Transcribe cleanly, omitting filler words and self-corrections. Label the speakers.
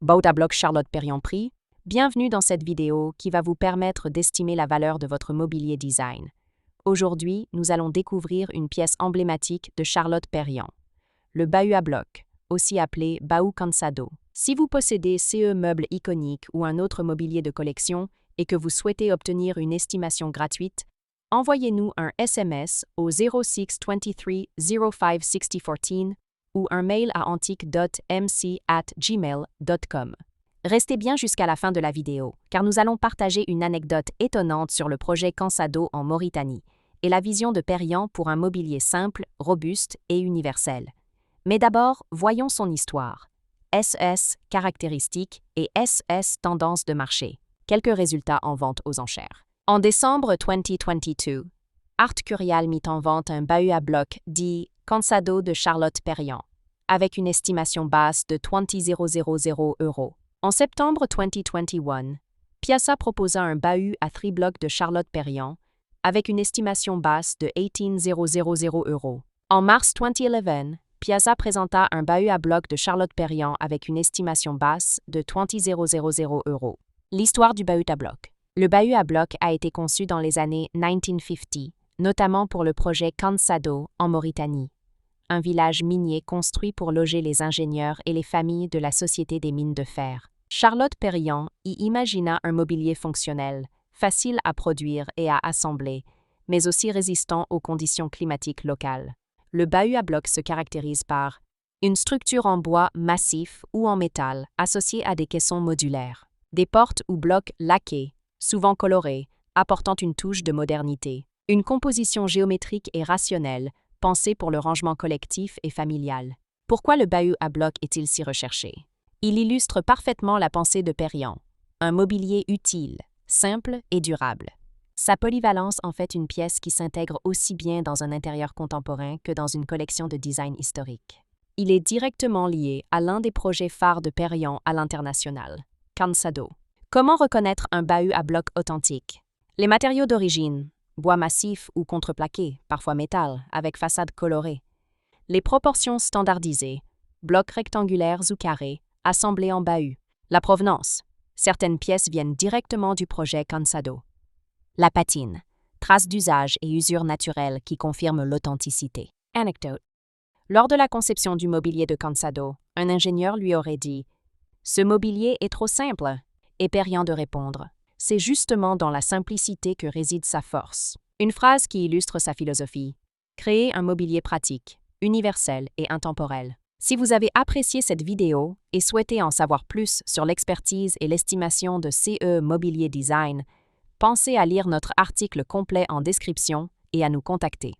Speaker 1: Boat à bloc Charlotte Perriand Prix. Bienvenue dans cette vidéo qui va vous permettre d'estimer la valeur de votre mobilier design. Aujourd'hui, nous allons découvrir une pièce emblématique de Charlotte Perriand, le bahut à bloc, aussi appelé bahut Cansado. Si vous possédez ce meuble iconique ou un autre mobilier de collection et que vous souhaitez obtenir une estimation gratuite, envoyez-nous un SMS au 0623 05 6014 ou un mail à antique.mc@gmail.com. Restez bien jusqu'à la fin de la vidéo, car nous allons partager une anecdote étonnante sur le projet Cansado en Mauritanie et la vision de Perriand pour un mobilier simple, robuste et universel. Mais d'abord, voyons son histoire. SS caractéristiques et SS tendance de marché. Quelques résultats en vente aux enchères. En décembre 2022, Art Curial mit en vente un bahut à bloc dit Cansado de Charlotte Perriand, avec une estimation basse de 20,000 €. En septembre 2021, Piazza proposa un bahut à 3 blocs de Charlotte Perriand, avec une estimation basse de 18,000 €. En mars 2011, Piazza présenta un bahut à bloc de Charlotte Perriand avec une estimation basse de 20,000 €. L'histoire du bahut à bloc. Le bahut à bloc a été conçu dans les années 1950, notamment pour le projet Cansado en Mauritanie, un village minier construit pour loger les ingénieurs et les familles de la Société des mines de fer. Charlotte Perriand y imagina un mobilier fonctionnel, facile à produire et à assembler, mais aussi résistant aux conditions climatiques locales. Le bahut à bloc se caractérise par une structure en bois massif ou en métal associée à des caissons modulaires, des portes ou blocs laqués, souvent colorés, apportant une touche de modernité, une composition géométrique et rationnelle, pensée pour le rangement collectif et familial. Pourquoi le bahut à bloc est-il si recherché? Il illustre parfaitement la pensée de Perriand, un mobilier utile, simple et durable. Sa polyvalence en fait une pièce qui s'intègre aussi bien dans un intérieur contemporain que dans une collection de design historique. Il est directement lié à l'un des projets phares de Perriand à l'international, Cansado. Comment reconnaître un bahut à bloc authentique? Les matériaux d'origine, bois massif ou contreplaqué, parfois métal, avec façade colorée. Les proportions standardisées, blocs rectangulaires ou carrés, assemblés en bahut. La provenance. Certaines pièces viennent directement du projet Cansado. La patine. Traces d'usage et usure naturelle qui confirment l'authenticité. Anecdote. Lors de la conception du mobilier de Cansado, un ingénieur lui aurait dit « Ce mobilier est trop simple », et Perriand de répondre « C'est justement dans la simplicité que réside sa force ». Une phrase qui illustre sa philosophie. Créer un mobilier pratique, universel et intemporel. Si vous avez apprécié cette vidéo et souhaitez en savoir plus sur l'expertise et l'estimation de CE Mobilier Design, pensez à lire notre article complet en description et à nous contacter.